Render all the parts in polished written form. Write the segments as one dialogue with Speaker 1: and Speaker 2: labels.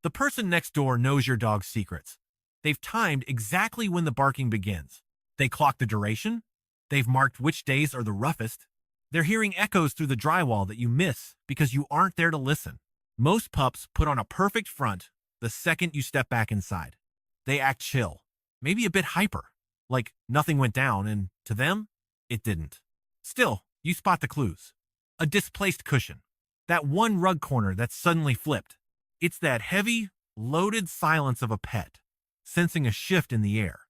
Speaker 1: The person next door knows your dog's secrets. They've timed exactly when the barking begins. They clock the duration. They've marked which days are the roughest. They're hearing echoes through the drywall that you miss because you aren't there to listen. Most pups put on a perfect front the second you step back inside. They act chill, maybe a bit hyper, like nothing went down, and to them, it didn't. Still, you spot the clues. A displaced cushion. That one rug corner that's suddenly flipped. It's that heavy, loaded silence of a pet, sensing a shift in the air.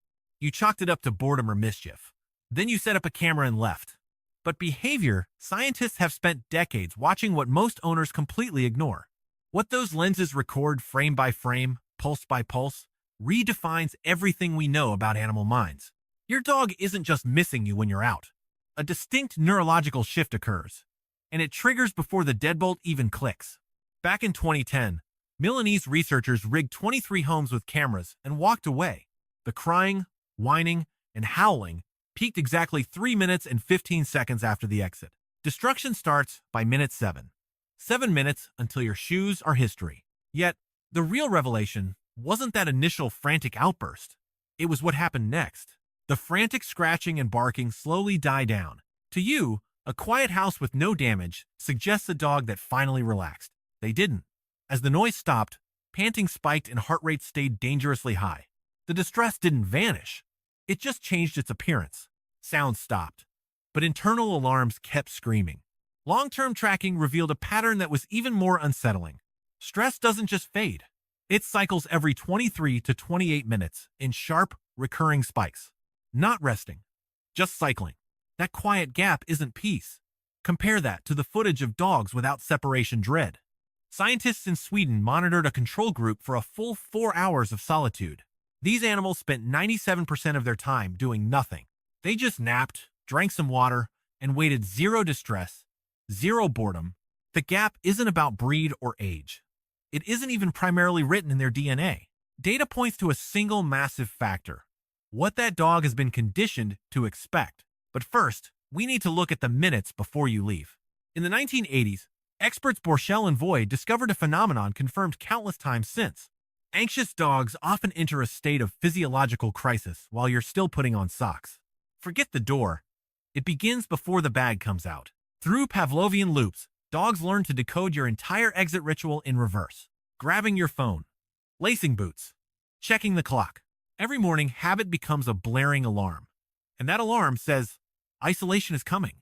Speaker 1: You chalked it up to boredom or mischief. Then you set up a camera and left. But behavior, scientists have spent decades watching what most owners completely ignore. What those lenses record frame by frame, pulse by pulse, redefines everything we know about animal minds. Your dog isn't just missing you when you're out. A distinct neurological shift occurs, and it triggers before the deadbolt even clicks. Back in 2010, Milanese researchers rigged 23 homes with cameras and walked away. The crying, whining, and howling peaked exactly 3 minutes and 15 seconds after the exit. Destruction starts by minute 7. 7 minutes until your shoes are history. Yet, the real revelation wasn't that initial frantic outburst. It was what happened next. The frantic scratching and barking slowly die down. To you, a quiet house with no damage suggests a dog that finally relaxed. They didn't. As the noise stopped, panting spiked and heart rate stayed dangerously high. The distress didn't vanish. It just changed its appearance. Sound stopped. But internal alarms kept screaming. Long-term tracking revealed a pattern that was even more unsettling. Stress doesn't just fade. It cycles every 23 to 28 minutes in sharp, recurring spikes. Not resting, just cycling. That quiet gap isn't peace. Compare that to the footage of dogs without separation dread. Scientists in Sweden monitored a control group for a full 4 hours of solitude. These animals spent 97% of their time doing nothing. They just napped, drank some water, and waited. Zero distress, zero boredom. The gap isn't about breed or age. It isn't even primarily written in their DNA. Data points to a single massive factor: what that dog has been conditioned to expect. But first, we need to look at the minutes before you leave. In the 1980s, experts Borchell and Voigt discovered a phenomenon confirmed countless times since. Anxious dogs often enter a state of physiological crisis while you're still putting on socks. Forget the door. It begins before the bag comes out. Through Pavlovian loops, dogs learn to decode your entire exit ritual in reverse. Grabbing your phone, lacing boots, checking the clock. Every morning, habit becomes a blaring alarm. And that alarm says, isolation is coming.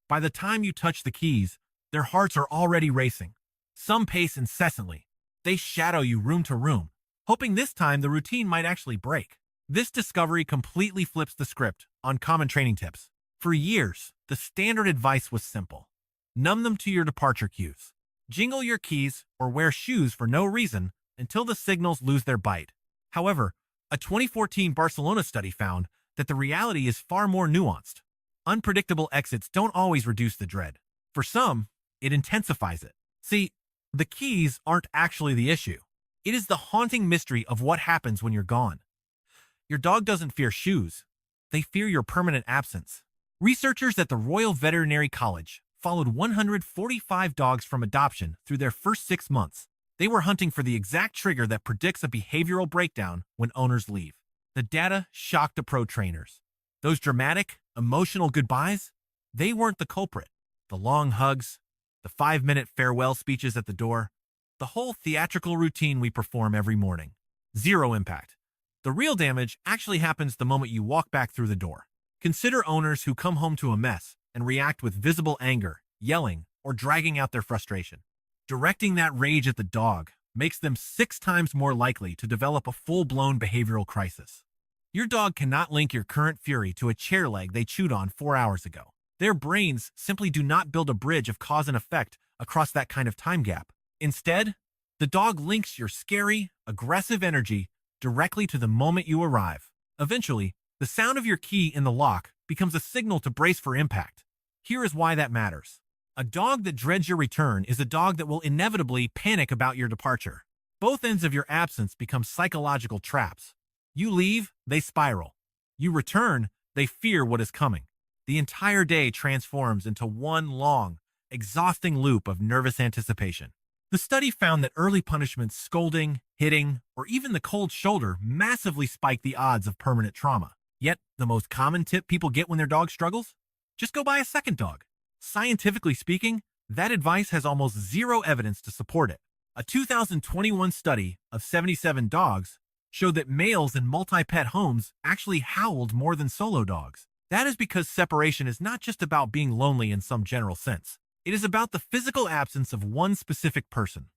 Speaker 1: By the time you touch the keys, their hearts are already racing. Some pace incessantly. They shadow you room to room, hoping this time the routine might actually break. This discovery completely flips the script on common training tips. For years, the standard advice was simple. Numb them to your departure cues. Jingle your keys or wear shoes for no reason until the signals lose their bite. However, a 2014 Barcelona study found that the reality is far more nuanced. Unpredictable exits don't always reduce the dread. For some, it intensifies it. See, the keys aren't actually the issue. It is the haunting mystery of what happens when you're gone. Your dog doesn't fear shoes. They fear your permanent absence. Researchers at the Royal Veterinary College followed 145 dogs from adoption through their first 6 months. They were hunting for the exact trigger that predicts a behavioral breakdown when owners leave. The data shocked the pro trainers. Those dramatic, emotional goodbyes, they weren't the culprit. The long hugs, the 5-minute farewell speeches at the door, the whole theatrical routine we perform every morning. Zero impact. The real damage actually happens the moment you walk back through the door. Consider owners who come home to a mess and react with visible anger, yelling, or dragging out their frustration. Directing that rage at the dog makes them 6 times more likely to develop a full-blown behavioral crisis. Your dog cannot link your current fury to a chair leg they chewed on 4 hours ago. Their brains simply do not build a bridge of cause and effect across that kind of time gap. Instead, the dog links your scary, aggressive energy directly to the moment you arrive. Eventually, the sound of your key in the lock becomes a signal to brace for impact. Here is why that matters. A dog that dreads your return is a dog that will inevitably panic about your departure. Both ends of your absence become psychological traps. You leave, they spiral. You return, they fear what is coming. The entire day transforms into one long, exhausting loop of nervous anticipation. The study found that early punishments, scolding, hitting, or even the cold shoulder massively spike the odds of permanent trauma. Yet, the most common tip people get when their dog struggles? Just go buy a second dog. Scientifically speaking, that advice has almost zero evidence to support it. A 2021 study of 77 dogs showed that males in multi-pet homes actually howled more than solo dogs. That is because separation is not just about being lonely in some general sense. It is about the physical absence of one specific person.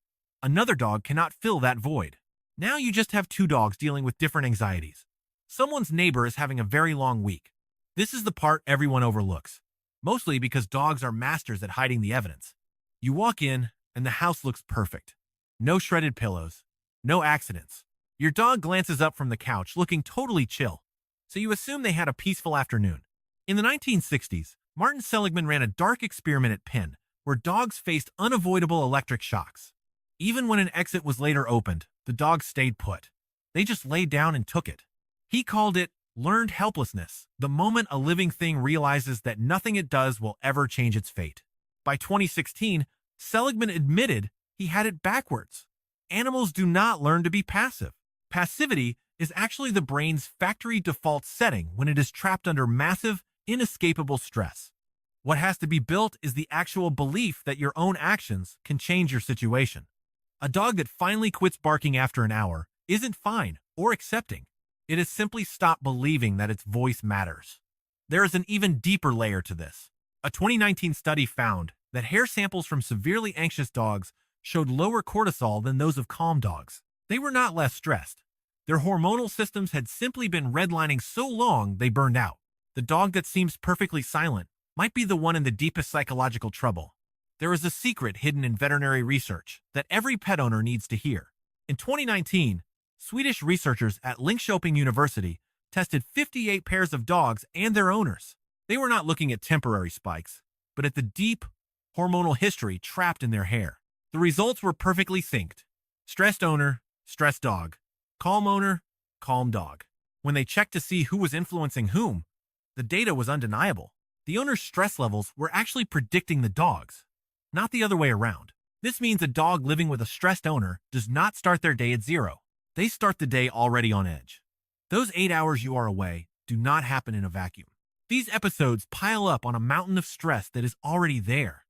Speaker 1: Another dog cannot fill that void. Now you just have two dogs dealing with different anxieties. Someone's neighbor is having a very long week. This is the part everyone overlooks, mostly because dogs are masters at hiding the evidence. You walk in, and the house looks perfect. No shredded pillows, no accidents. Your dog glances up from the couch looking totally chill, so you assume they had a peaceful afternoon. In the 1960s, Martin Seligman ran a dark experiment at Penn, where dogs faced unavoidable electric shocks. Even when an exit was later opened, the dogs stayed put. They just laid down and took it. He called it learned helplessness, the moment a living thing realizes that nothing it does will ever change its fate. By 2016, Seligman admitted he had it backwards. Animals do not learn to be passive. Passivity is actually the brain's factory default setting when it is trapped under massive, inescapable stress. What has to be built is the actual belief that your own actions can change your situation. A dog that finally quits barking after an hour isn't fine or accepting. It has simply stopped believing that its voice matters. There is an even deeper layer to this. A 2019 study found that hair samples from severely anxious dogs showed lower cortisol than those of calm dogs. They were not less stressed. Their hormonal systems had simply been redlining so long they burned out. The dog that seems perfectly silent might be the one in the deepest psychological trouble. There is a secret hidden in veterinary research that every pet owner needs to hear. In 2019, Swedish researchers at Linköping University tested 58 pairs of dogs and their owners. They were not looking at temporary spikes, but at the deep, hormonal history trapped in their hair. The results were perfectly synced. Stressed owner, stressed dog. Calm owner, calm dog. When they checked to see who was influencing whom, the data was undeniable. The owner's stress levels were actually predicting the dog's, not the other way around. This means a dog living with a stressed owner does not start their day at zero. They start the day already on edge. Those 8 hours you are away do not happen in a vacuum. These episodes pile up on a mountain of stress that is already there.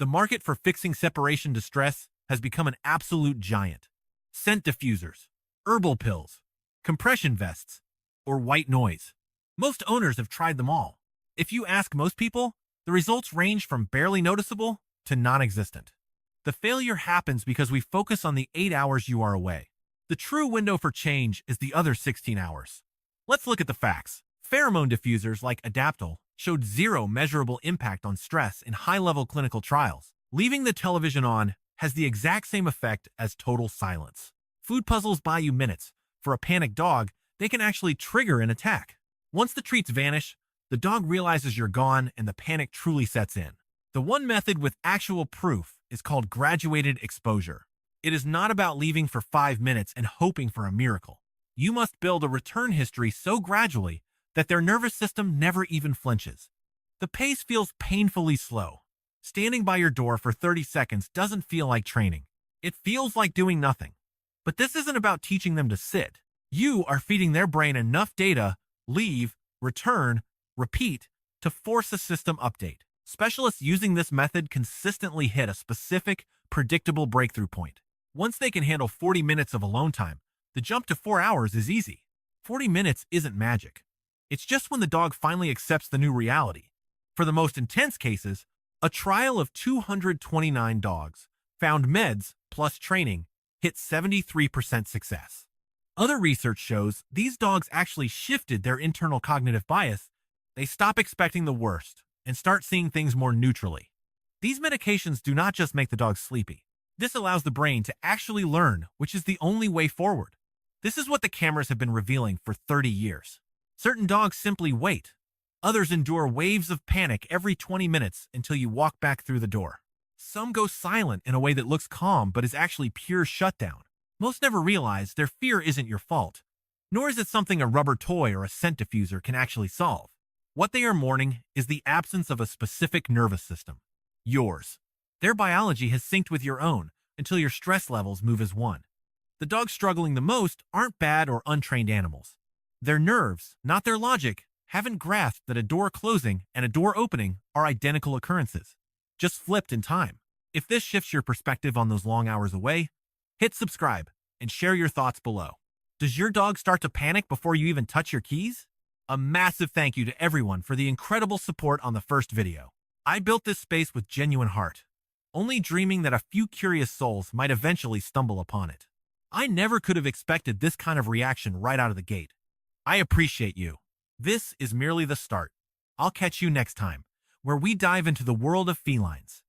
Speaker 1: The market for fixing separation distress has become an absolute giant. Scent diffusers, herbal pills, compression vests, or white noise. Most owners have tried them all. If you ask most people, the results range from barely noticeable to non-existent. The failure happens because we focus on the 8 hours you are away. The true window for change is the other 16 hours. Let's look at the facts. Pheromone diffusers like Adaptil showed zero measurable impact on stress in high-level clinical trials. Leaving the television on has the exact same effect as total silence. Food puzzles buy you minutes. For a panicked dog, they can actually trigger an attack. Once the treats vanish, the dog realizes you're gone and the panic truly sets in. The one method with actual proof is called graduated exposure. It is not about leaving for 5 minutes and hoping for a miracle. You must build a return history so gradually that their nervous system never even flinches. The pace feels painfully slow. Standing by your door for 30 seconds doesn't feel like training. It feels like doing nothing. But this isn't about teaching them to sit. You are feeding their brain enough data, leave, return, repeat, to force a system update. Specialists using this method consistently hit a specific, predictable breakthrough point. Once they can handle 40 minutes of alone time, the jump to 4 hours is easy. 40 minutes isn't magic. It's just when the dog finally accepts the new reality. For the most intense cases, a trial of 229 dogs found meds plus training hit 73% success. Other research shows these dogs actually shifted their internal cognitive bias. They stop expecting the worst and start seeing things more neutrally. These medications do not just make the dog sleepy. This allows the brain to actually learn, which is the only way forward. This is what the cameras have been revealing for 30 years. Certain dogs simply wait. Others endure waves of panic every 20 minutes until you walk back through the door. Some go silent in a way that looks calm but is actually pure shutdown. Most never realize their fear isn't your fault, nor is it something a rubber toy or a scent diffuser can actually solve. What they are mourning is the absence of a specific nervous system. Yours. Their biology has synced with your own, until your stress levels move as one. The dogs struggling the most aren't bad or untrained animals. Their nerves, not their logic, haven't grasped that a door closing and a door opening are identical occurrences, just flipped in time. If this shifts your perspective on those long hours away, hit subscribe and share your thoughts below. Does your dog start to panic before you even touch your keys? A massive thank you to everyone for the incredible support on the first video. I built this space with genuine heart, only dreaming that a few curious souls might eventually stumble upon it. I never could have expected this kind of reaction right out of the gate. I appreciate you. This is merely the start. I'll catch you next time, where we dive into the world of felines.